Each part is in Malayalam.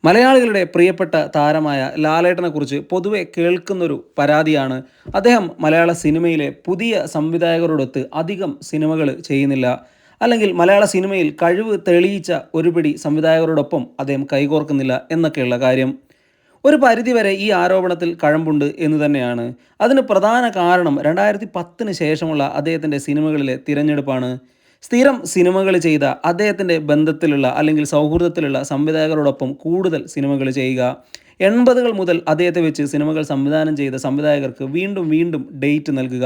മലയാളികളുടെ പ്രിയപ്പെട്ട താരമായ ലാലേട്ടനെക്കുറിച്ച് പൊതുവെ കേൾക്കുന്നൊരു പരാതിയാണ് അദ്ദേഹം മലയാള സിനിമയിലെ പുതിയ സംവിധായകരോടൊത്ത് അധികം സിനിമകൾ ചെയ്യുന്നില്ല. അല്ലെങ്കിൽ മലയാള സിനിമയിൽ കഴിവ് തെളിയിച്ച ഒരു പിടി സംവിധായകരോടൊപ്പം അദ്ദേഹം കൈകോർക്കുന്നില്ല എന്നൊക്കെയുള്ള കാര്യം. ഒരു പരിധിവരെ ഈ ആരോപണത്തിൽ കഴമ്പുണ്ട് എന്ന് തന്നെയാണ്. അതിന് പ്രധാന കാരണം 2010 ശേഷമുള്ള അദ്ദേഹത്തിൻ്റെ സിനിമകളിലെ തിരഞ്ഞെടുപ്പാണ്. സ്ഥിരം സിനിമകൾ ചെയ്ത അദ്ദേഹത്തിൻ്റെ ബന്ധത്തിലുള്ള അല്ലെങ്കിൽ സൗഹൃദത്തിലുള്ള സംവിധായകരോടൊപ്പം കൂടുതൽ സിനിമകൾ ചെയ്യുക. 80കൾ മുതൽ അദ്ദേഹത്തെ വെച്ച് സിനിമകൾ സംവിധാനം ചെയ്ത സംവിധായകർക്ക് വീണ്ടും വീണ്ടും ഡേറ്റ് നൽകുക.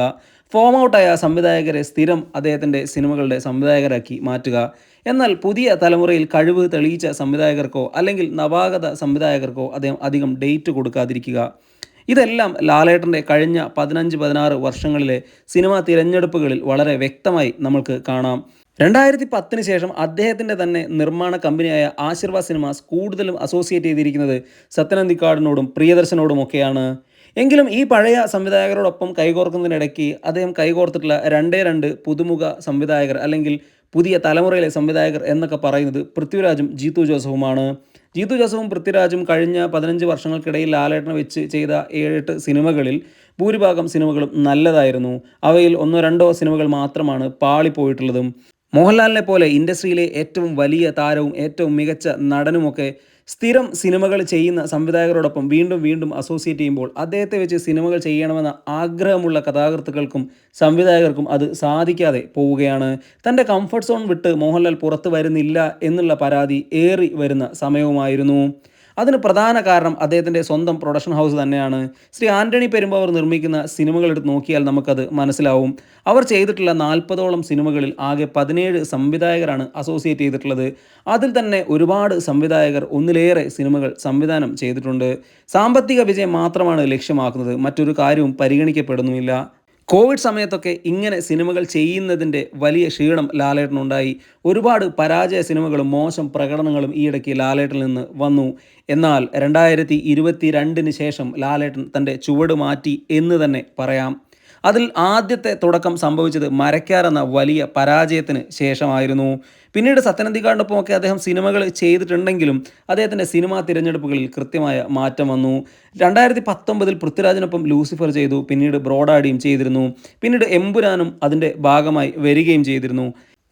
ഫോം ഔട്ടായ സംവിധായകരെ സ്ഥിരം അദ്ദേഹത്തിൻ്റെ സിനിമകളുടെ സംവിധായകരാക്കി മാറ്റുക. എന്നാൽ പുതിയ തലമുറയിൽ കഴിവ് തെളിയിച്ച സംവിധായകർക്കോ അല്ലെങ്കിൽ നവാഗത സംവിധായകർക്കോ അദ്ദേഹം അധികം ഡേറ്റ് കൊടുക്കാതിരിക്കുക. ഇതെല്ലാം ലാലേട്ടൻ്റെ കഴിഞ്ഞ 15-16 വർഷങ്ങളിലെ സിനിമാ തിരഞ്ഞെടുപ്പുകളിൽ വളരെ വ്യക്തമായി നമ്മൾക്ക് കാണാം. 2010 ശേഷം അദ്ദേഹത്തിൻ്റെ തന്നെ നിർമ്മാണ കമ്പനിയായ ആശീർവാദ് സിനിമാസ് കൂടുതലും അസോസിയേറ്റ് ചെയ്തിരിക്കുന്നത് സത്യനന്ദിക്കാടിനോടും പ്രിയദർശനോടുമൊക്കെയാണ്. എങ്കിലും ഈ പഴയ സംവിധായകരോടൊപ്പം കൈകോർക്കുന്നതിനിടയ്ക്ക് അദ്ദേഹം കൈകോർത്തിട്ടുള്ള രണ്ടേ രണ്ട് പുതുമുഖ സംവിധായകർ അല്ലെങ്കിൽ പുതിയ തലമുറയിലെ സംവിധായകർ എന്നൊക്കെ പറയുന്നത് പൃഥ്വിരാജും ജീത്തു ജോസഫുമാണ്. ജീത്തു ജോസഫും പൃഥ്വിരാജും കഴിഞ്ഞ 15 വർഷങ്ങൾക്കിടയിൽ ലാലേട്ടനെ വെച്ച് ചെയ്ത 7-8 സിനിമകളിൽ ഭൂരിഭാഗം സിനിമകളും നല്ലതായിരുന്നു. അവയിൽ ഒന്നോ രണ്ടോ സിനിമകൾ മാത്രമാണ് പാളിപ്പോയിട്ടുള്ളതും. മോഹൻലാലിനെ പോലെ ഇൻഡസ്ട്രിയിലെ ഏറ്റവും വലിയ താരവും ഏറ്റവും മികച്ച നടനുമൊക്കെ സ്ഥിരം സിനിമകൾ ചെയ്യുന്ന സംവിധായകരോടൊപ്പം വീണ്ടും വീണ്ടും അസോസിയേറ്റ് ചെയ്യുമ്പോൾ അദ്ദേഹത്തെ വെച്ച് സിനിമകൾ ചെയ്യണമെന്ന ആഗ്രഹമുള്ള കഥാകൃത്തുക്കൾക്കും സംവിധായകർക്കും അത് സാധിക്കാതെ പോവുകയാണ്. തൻ്റെ കംഫർട്ട് സോൺ വിട്ട് മോഹൻലാൽ പുറത്തു വരുന്നില്ല എന്നുള്ള പരാതി ഏറി വരുന്ന സമയവുമായിരുന്നു. അതിന് പ്രധാന കാരണം അദ്ദേഹത്തിൻ്റെ സ്വന്തം പ്രൊഡക്ഷൻ ഹൗസ് തന്നെയാണ്. ശ്രീ ആൻ്റണി പെരുമ്പാവൂർ നിർമ്മിക്കുന്ന സിനിമകൾ എടുത്ത് നോക്കിയാൽ നമുക്കത് മനസ്സിലാവും. അവർ ചെയ്തിട്ടുള്ള 40ഓളം സിനിമകളിൽ ആകെ 17 സംവിധായകരാണ് അസോസിയേറ്റ് ചെയ്തിട്ടുള്ളത്. അതിൽ തന്നെ ഒരുപാട് സംവിധായകർ ഒന്നിലേറെ സിനിമകൾ സംവിധാനം ചെയ്തിട്ടുണ്ട്. സാമ്പത്തിക വിജയം മാത്രമാണ് ലക്ഷ്യമാക്കുന്നത്, മറ്റൊരു കാര്യവും പരിഗണിക്കപ്പെടുന്നുമില്ല. കോവിഡ് സമയത്തൊക്കെ ഇങ്ങനെ സിനിമകൾ ചെയ്യുന്നതിൻ്റെ വലിയ ക്ഷീണം ലാലേട്ടനുണ്ടായി. ഒരുപാട് പരാജയ സിനിമകളും മോശം പ്രകടനങ്ങളും ഈയിടയ്ക്ക് ലാലേട്ടനിൽ നിന്ന് വന്നു. എന്നാൽ 2022 ശേഷം ലാലേട്ടൻ തൻ്റെ ചുവട് മാറ്റി എന്ന് തന്നെ പറയാം. അതിൽ ആദ്യത്തെ തുടക്കം സംഭവിച്ചത് മരക്കാർ എന്ന വലിയ പരാജയത്തിന് ശേഷമായിരുന്നു. പിന്നീട് സത്യനന്ദിക്കാടിനൊപ്പമൊക്കെ അദ്ദേഹം സിനിമകൾ ചെയ്തിട്ടുണ്ടെങ്കിലും അദ്ദേഹത്തിൻ്റെ സിനിമാ തിരഞ്ഞെടുപ്പുകളിൽ കൃത്യമായ മാറ്റം വന്നു. 2019 പൃഥ്വിരാജിനൊപ്പം ലൂസിഫർ ചെയ്തു. പിന്നീട് ബ്രോഡാഡിയും ചെയ്തിരുന്നു. പിന്നീട് എമ്പുരാനും അതിൻ്റെ ഭാഗമായി വരികയും ചെയ്തിരുന്നു.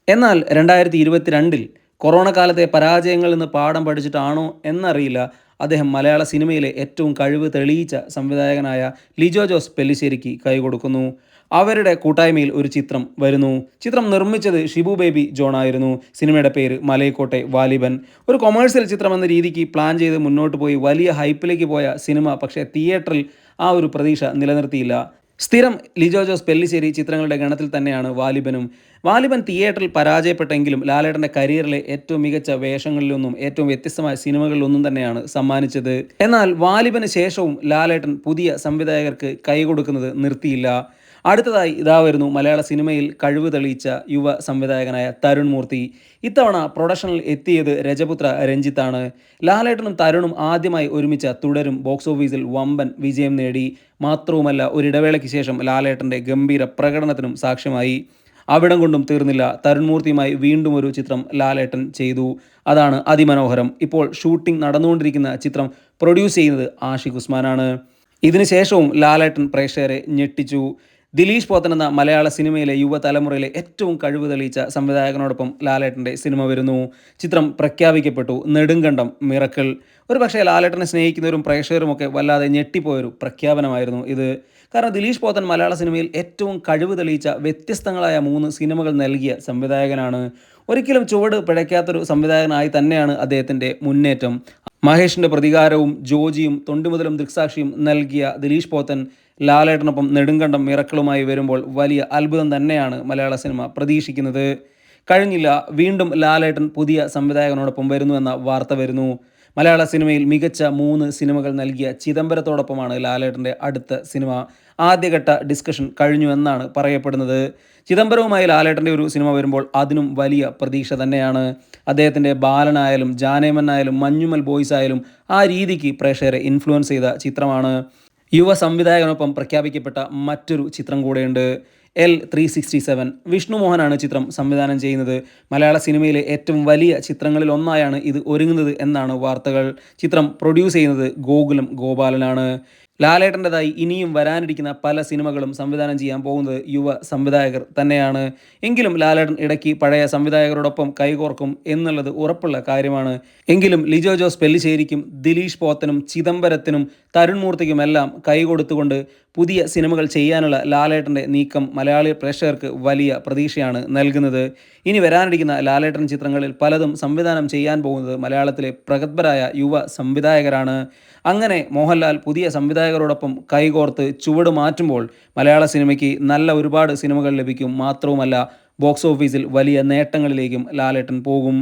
എന്നാൽ 2022 കൊറോണ കാലത്തെ പരാജയങ്ങളിൽ നിന്ന് പാഠം പഠിച്ചിട്ടാണോ എന്നറിയില്ല, അദ്ദേഹം മലയാള സിനിമയിലെ ഏറ്റവും കഴിവ് തെളിയിച്ച സംവിധായകനായ ലിജോ ജോസ് പെല്ലിശ്ശേരിക്ക് കൈകൊടുക്കുന്നു. അവരുടെ കൂട്ടായ്മയിൽ ഒരു ചിത്രം വരുന്നു. ചിത്രം നിർമ്മിച്ചത് ഷിബു ബേബി ജോൺ ആയിരുന്നു. സിനിമയുടെ പേര് മലൈക്കോട്ടെ വാലിബൻ. ഒരു കൊമേഴ്സ്യൽ ചിത്രം എന്ന രീതിക്ക് പ്ലാൻ ചെയ്ത് മുന്നോട്ട് പോയി വലിയ ഹൈപ്പിലേക്ക് പോയ സിനിമ പക്ഷേ തിയേറ്ററിൽ ആ ഒരു പ്രതീക്ഷ നിലനിർത്തിയില്ല. സ്ഥിരം ലിജോ ജോസ് പെല്ലിശ്ശേരി ചിത്രങ്ങളുടെ ഗണത്തിൽ തന്നെയാണ് വാലിബനും. വാലിബൻ തിയേറ്ററിൽ പരാജയപ്പെട്ടെങ്കിലും ലാലേട്ടൻ്റെ കരിയറിലെ ഏറ്റവും മികച്ച വേഷങ്ങളിലൊന്നും ഏറ്റവും വ്യത്യസ്തമായ സിനിമകളിലൊന്നും തന്നെയാണ് സമ്മാനിച്ചത്. എന്നാൽ വാലിബന് ശേഷവും ലാലേട്ടൻ പുതിയ സംവിധായകർക്ക് കൈകൊടുക്കുന്നത് നിർത്തിയില്ല. അടുത്തതായി ഇതാ വരുന്നു മലയാള സിനിമയിൽ കഴിവ് തെളിയിച്ച യുവ സംവിധായകനായ തരുൺ മൂർത്തി. ഇത്തവണ പ്രൊഡക്ഷനിൽ എത്തിയത് രജപുത്ര രഞ്ജിത്താണ്. ലാലേട്ടനും തരുണും ആദ്യമായി ഒരുമിച്ച തുടരും ബോക്സ് ഓഫീസിൽ വമ്പൻ വിജയം നേടി. മാത്രവുമല്ല, ഒരിടവേളയ്ക്ക് ശേഷം ലാലേട്ടൻ്റെ ഗംഭീര പ്രകടനത്തിനും സാക്ഷ്യമായി. അവിടം കൊണ്ടും തീർന്നില്ല. തരുൺ മൂർത്തിയുമായി വീണ്ടും ഒരു ചിത്രം ലാലേട്ടൻ ചെയ്തു. അതാണ് അതിമനോഹരം. ഇപ്പോൾ ഷൂട്ടിംഗ് നടന്നുകൊണ്ടിരിക്കുന്ന ചിത്രം പ്രൊഡ്യൂസ് ചെയ്യുന്നത് ആഷിഖ് ഉസ്മാനാണ്. ഇതിനുശേഷവും ലാലേട്ടൻ പ്രേക്ഷകരെ ഞെട്ടിച്ചു. ദിലീഷ് പോത്തൻ എന്ന മലയാള സിനിമയിലെ യുവതലമുറയിലെ ഏറ്റവും കഴിവ് തെളിയിച്ച സംവിധായകനോടൊപ്പം ലാലേട്ടൻ്റെ സിനിമ വരുന്നു. ചിത്രം പ്രഖ്യാപിക്കപ്പെട്ടു. നെടുങ്കണ്ടം മിറക്കിൾ. ഒരു പക്ഷേ ലാലേട്ടനെ സ്നേഹിക്കുന്നവരും പ്രേക്ഷകരുമൊക്കെ വല്ലാതെ ഞെട്ടിപ്പോയൊരു പ്രഖ്യാപനമായിരുന്നു ഇത്. കാരണം ദിലീഷ് പോത്തൻ മലയാള സിനിമയിൽ ഏറ്റവും കഴിവ് തെളിയിച്ച വ്യത്യസ്തങ്ങളായ 3 സിനിമകൾ നൽകിയ സംവിധായകനാണ്. ഒരിക്കലും ചുവട് പിഴയ്ക്കാത്തൊരു സംവിധായകനായി തന്നെയാണ് അദ്ദേഹത്തിൻ്റെ മുന്നേറ്റം. മഹേഷിൻ്റെ പ്രതികാരവും ജോജിയും തൊണ്ടിമുതലും ദൃക്സാക്ഷിയും നൽകിയ ദിലീഷ് പോത്തൻ ലാലേട്ടനൊപ്പം നെടുങ്കണ്ടം മിറക്കിളുമായി വരുമ്പോൾ വലിയ അത്ഭുതം തന്നെയാണ് മലയാള സിനിമ പ്രതീക്ഷിക്കുന്നത്. കഴിഞ്ഞില്ല, വീണ്ടും ലാലേട്ടൻ പുതിയ സംവിധായകനോടൊപ്പം വരുന്നു എന്ന വാർത്ത വരുന്നു. മലയാള സിനിമയിൽ മികച്ച 3 സിനിമകൾ നൽകിയ ചിദംബരത്തോടൊപ്പമാണ് ലാലേട്ടൻ്റെ അടുത്ത സിനിമ. ആദ്യഘട്ട ഡിസ്കഷൻ കഴിഞ്ഞു എന്നാണ് പറയപ്പെടുന്നത്. ചിദംബരവുമായി ലാലേട്ടൻ്റെ ഒരു സിനിമ വരുമ്പോൾ അതിനും വലിയ പ്രതീക്ഷ തന്നെയാണ്. അദ്ദേഹത്തിൻ്റെ ബാലനായാലും ജാനേമനായാലും മഞ്ഞുമൽ ബോയ്സ് ആയാലും ആ രീതിക്ക് പ്രേക്ഷകരെ ഇൻഫ്ലുവൻസ് ചെയ്ത ചിത്രമാണ്. യുവ സംവിധായകനൊപ്പം പ്രഖ്യാപിക്കപ്പെട്ട മറ്റൊരു ചിത്രം കൂടെയുണ്ട്. L367. വിഷ്ണു മോഹനാണ് ചിത്രം സംവിധാനം ചെയ്യുന്നത്. മലയാള സിനിമയിലെ ഏറ്റവും വലിയ ചിത്രങ്ങളിൽ ഒന്നായാണ് ഇത് ഒരുങ്ങുന്നത് എന്നാണ് വാർത്തകൾ. ചിത്രം പ്രൊഡ്യൂസ് ചെയ്യുന്നത് ഗോകുലം ഗോപാലനാണ്. ലാലേട്ടൻ്റെതായി ഇനിയും വരാനിരിക്കുന്ന പല സിനിമകളും സംവിധാനം ചെയ്യാൻ പോകുന്നത് യുവ സംവിധായകർ തന്നെയാണ്. എങ്കിലും ലാലേട്ടൻ ഇടയ്ക്ക് പഴയ സംവിധായകരോടൊപ്പം കൈകോർക്കും എന്നുള്ളത് ഉറപ്പുള്ള കാര്യമാണ്. എങ്കിലും ലിജോ ജോസ് പെല്ലിശ്ശേരിക്കും ദിലീഷ് പോത്തനും ചിദംബരത്തിനും തരുൺ മൂർത്തിക്കുമെല്ലാം കൈകൊടുത്തുകൊണ്ട് പുതിയ സിനിമകൾ ചെയ്യാനുള്ള ലാലേട്ടൻ്റെ നീക്കം മലയാളി പ്രേക്ഷകർക്ക് വലിയ പ്രതീക്ഷയാണ് നൽകുന്നത്. ഇനി വരാനിരിക്കുന്ന ലാലേട്ടൻ ചിത്രങ്ങളിൽ പലതും സംവിധാനം ചെയ്യാൻ പോകുന്നത് മലയാളത്തിലെ പ്രഗത്ഭരായ യുവ സംവിധായകരാണ്. അങ്ങനെ മോഹൻലാൽ പുതിയ സംവിധായകരോടൊപ്പം കൈകോർത്ത് ചുവട് മാറ്റുമ്പോൾ മലയാള സിനിമയ്ക്ക് നല്ല ഒരുപാട് സിനിമകൾ ലഭിക്കും. മാത്രവുമല്ല, ബോക്സ് ഓഫീസിൽ വലിയ നേട്ടങ്ങളിലേക്കും ലാലേട്ടൻ പോകും.